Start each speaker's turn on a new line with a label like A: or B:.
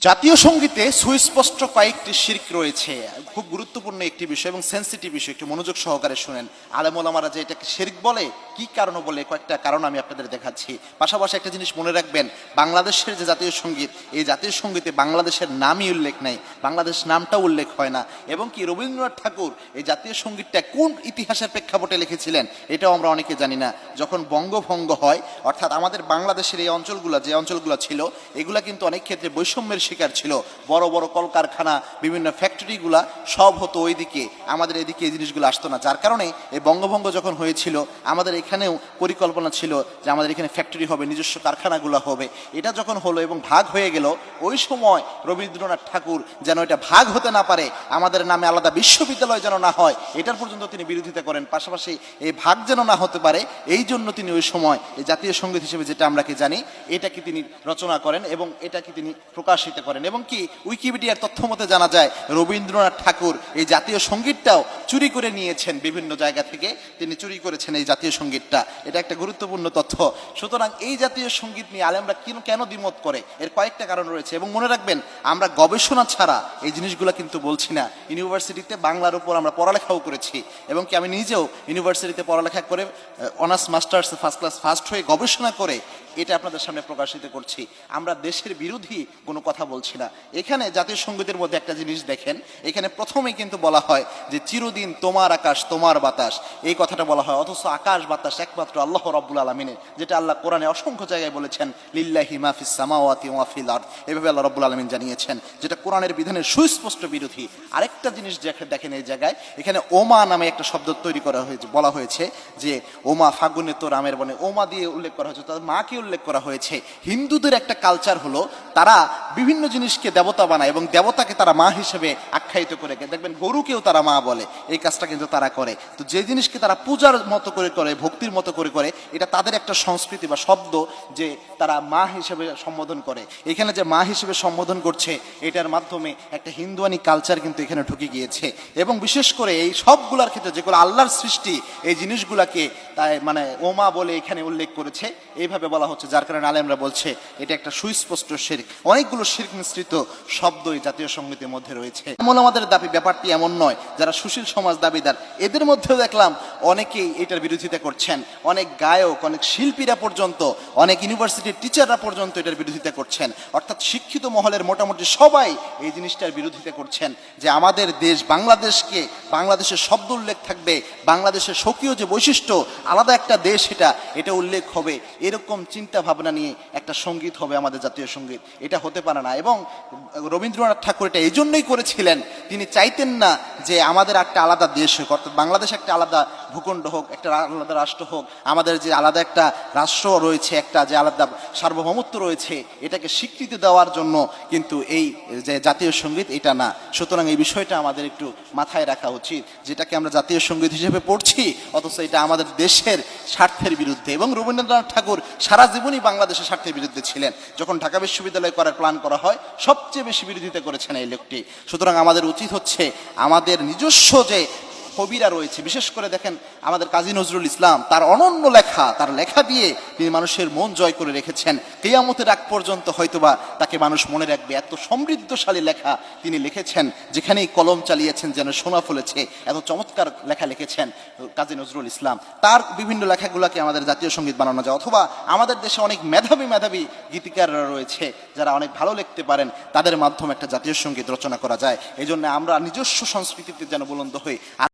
A: জাতীয় সঙ্গীতে সুস্পষ্ট কয়েকটি শিরক রয়েছে। খুব গুরুত্বপূর্ণ একটি বিষয় এবং সেন্সিটিভ বিষয়, একটু মনোযোগ সহকারে শুনেন। আলেম ওলামারা যে এটাকে শিরক বলে, কি কারণে বলে, কয়েকটা কারণ আমি আপনাদের দেখাচ্ছি। পাশাপাশি একটা জিনিস মনে রাখবেন, বাংলাদেশের যে জাতীয় সঙ্গীত, এই জাতীয় সঙ্গীতে বাংলাদেশের নামই উল্লেখ নাই, বাংলাদেশ নামটাও উল্লেখ হয় না। এবং কি রবীন্দ্রনাথ ঠাকুর এই জাতীয় সঙ্গীতটা কোন ইতিহাসের প্রেক্ষাপটে লিখেছিলেন এটাও আমরা অনেকে জানি না। যখন বঙ্গভঙ্গ হয়, অর্থাৎ আমাদের বাংলাদেশের এই অঞ্চলগুলো, যে অঞ্চলগুলো ছিল, এগুলা কিন্তু অনেক ক্ষেত্রে বৈষম্যের শিকার ছিল। বড় বড় কলকারখানা, বিভিন্ন ফ্যাক্টরিগুলা সব হতো ওইদিকে, আমাদের এদিকে এই জিনিসগুলো আসতো না। যার কারণে এই বঙ্গভঙ্গ যখন হয়েছিল, আমাদের এখানেও পরিকল্পনা ছিল যে আমাদের এখানে ফ্যাক্টরি হবে, নিজস্ব কারখানাগুলো হবে। এটা যখন হলো এবং ভাগ হয়ে গেল, ওই সময় রবীন্দ্রনাথ ঠাকুর যেন এটা ভাগ হতে না পারে, আমাদের নামে আলাদা বিশ্ববিদ্যালয় যেন না হয়, এটার পর্যন্ত তিনি বিরোধিতা করেন। পাশাপাশি এই ভাগ যেন না হতে পারে, এই জন্য তিনি ওই সময় এই জাতীয় সঙ্গীত হিসেবে যেটা আমরা কি জানি, এটাকে তিনি রচনা করেন এবং এটাকে তিনি প্রকাশিত করেন। এবং কি উইকিপিডিয়ার তথ্য মতে জানা যায়, রবীন্দ্রনাথ ঠাকুর এই জাতীয় সঙ্গীতটাও চুরি করে নিয়েছেন, বিভিন্ন জায়গা থেকে তিনি চুরি করেছেন এই জাতীয় সঙ্গীতটা। এটা একটা গুরুত্বপূর্ণ তথ্য। সুতরাং এই জাতীয় সঙ্গীত নিয়ে আলেমরা কেন দ্বিমত করে, এর কয়েকটা কারণ রয়েছে। এবং মনে রাখবেন, আমরা গবেষণা ছাড়া এই জিনিসগুলো কিন্তু বলছি না। ইউনিভার্সিটিতে বাংলার উপর আমরা পড়ালেখাও করেছি, এবং কি আমি নিজেও ইউনিভার্সিটিতে পড়ালেখা করে honours masters first class first হয়ে গবেষণা করে এটা আপনাদের সামনে প্রকাশিত করছি। আমরা দেশের বিরোধী কোনো কথা বলছি না। এখানে জাতীয় সঙ্গীতের মধ্যে একটা জিনিস দেখেন, এখানে প্রথমেই কিন্তু বলা হয় যে চিরদিন তোমার আকাশ তোমার বাতাস, এই কথাটা বলা হয়। অথচ আকাশ বাতাস একমাত্র আল্লাহ রাব্বুল আলামিনের, যেটা আল্লাহ কোরআনে অসংখ্য জায়গায় বলেছেন, লিল্লাহি মা ফিস সামাওয়াতি ওয়া ফিল আরদ, এভাবে আল্লাহ রাব্বুল আলামিন জানিয়েছেন, যেটা কোরআনের বিধানের সুস্পষ্ট বিরোধী। আরেকটা জিনিস দেখেন এই জায়গায়, এখানে ওমা নামে একটা শব্দ তৈরি করা হয়েছে, বলা হয়েছে যে ওমা ফাগুনে তো রামের বনে, ওমা দিয়ে উল্লেখ করা হয়েছে, তাদের মাকে উল্লেখ করা হয়েছে। হিন্দুদের একটা কালচার হলো, তারা বিভিন্ন জিনিসকে দেবতা বানায় এবং দেবতাকে তারা মা হিসেবে আখ্যায়িত করে। দেখবেন গরুকেও তারা মা বলে, এই কাজটা কিন্তু তারা করে। তো যে জিনিসকে তারা পূজার মতো করে করে, ভক্তির মতো করে করে, এটা তাদের একটা সংস্কৃতি বা শব্দ, যে তারা মা হিসেবে সম্বোধন করে। এখানে যে মা হিসেবে সম্বোধন করছে, এটার মাধ্যমে একটা হিন্দুয়ানি কালচার কিন্তু এখানে ঢুকে গিয়েছে। এবং বিশেষ করে এই সবগুলোর ক্ষেত্রে যেগুলো আল্লাহর সৃষ্টি, এই জিনিসগুলাকে তাই মানে ওমা বলে এখানে উল্লেখ করেছে, এইভাবে বলা হচ্ছে। যার কারণে আলেমরা বলছে এটা একটা সুস্পষ্ট শিরক। অনেকগুলো শিরক মিশ্রিত শব্দ এই জাতীয় সঙ্গীতের মধ্যে রয়েছে। এমন আমাদের দাবি, ব্যাপারটি এমন নয়। যারা সুশীল সমাজ দাবিদার, এদের মধ্যেও দেখলাম অনেকেই এটার বিরোধিতা করছেন। অনেক গায়ক, অনেক শিল্পীরা পর্যন্ত, অনেক ইউনিভার্সিটির টিচাররা পর্যন্ত এটার বিরোধিতা করছেন। অর্থাৎ শিক্ষিত মহলের মোটামুটি সবাই এই জিনিসটার বিরোধিতা করছেন, যে আমাদের দেশ বাংলাদেশকে, বাংলাদেশের শব্দ উল্লেখ থাকবে, বাংলাদেশের স্বকীয় যে বৈশিষ্ট্য, আলাদা একটা দেশ, এটা উল্লেখ হবে, এরকম চিন্তা ভাবনা নিয়ে একটা সঙ্গীত হবে আমাদের জাতীয় সঙ্গীত। এটা হতে পারে না। এবং রবীন্দ্রনাথ ঠাকুর এটা এই জন্যই করেছিলেন, তিনি চাইতেন না যে আমাদের একটা আলাদা দেশ হোক, অর্থাৎ বাংলাদেশ একটা আলাদা ভূখণ্ড হোক, একটা আলাদা রাষ্ট্র হোক। আমাদের যে আলাদা একটা রাষ্ট্র রয়েছে, একটা যে আলাদা সার্বভৌমত্ব রয়েছে, এটাকে স্বীকৃতি দেওয়ার জন্য কিন্তু এই যে জাতীয় সঙ্গীত, এটা না। সুতরাং এই বিষয়টা আমাদের একটু মাথায় রাখা উচিত, যেটাকে আমরা জাতীয় সঙ্গীত হিসেবে পড়ছি, অথচ এটা আমাদের দেশের স্বার্থের বিরুদ্ধে। এবং রবীন্দ্রনাথ ঠাকুর সারা জীবনই বাংলাদেশের স্বার্থের বিরুদ্ধে ছিলেন। যখন ঢাকা বিশ্ববিদ্যালয় করার প্ল্যান করা হয়, সবচেয়ে বেশি বিরোধিতা করেছেন এই লোকটি। সুতরাং আমাদের উচিত হচ্ছে, আমাদের নিজস্ব যে কবিরা রয়েছে, বিশেষ করে দেখেন আমাদের কাজী নজরুল ইসলাম, তার অনন্য লেখা, তার লেখা দিয়ে তিনি মানুষের মন জয় করে রেখেছেন। কিয়ামতের আগ পর্যন্ত হয়তোবা তাকে মানুষ মনে রাখবে। এত সমৃদ্ধশালী লেখা তিনি লিখেছেন, যেখানেই কলম চালিয়েছেন যেন সোনা ফলেছে, এত চমৎকার লেখা লিখেছেন কাজী নজরুল ইসলাম। তার বিভিন্ন লেখাগুলোকে আমাদের জাতীয় সঙ্গীত বানানো যায়। অথবা আমাদের দেশে অনেক মেধাবী গীতিকাররা রয়েছে, যারা অনেক ভালো লিখতে পারেন, তাদের মাধ্যমে একটা জাতীয় সঙ্গীত রচনা করা যায়। এই জন্য আমরা নিজস্ব সংস্কৃতিতে যেন বুলন্দ হই।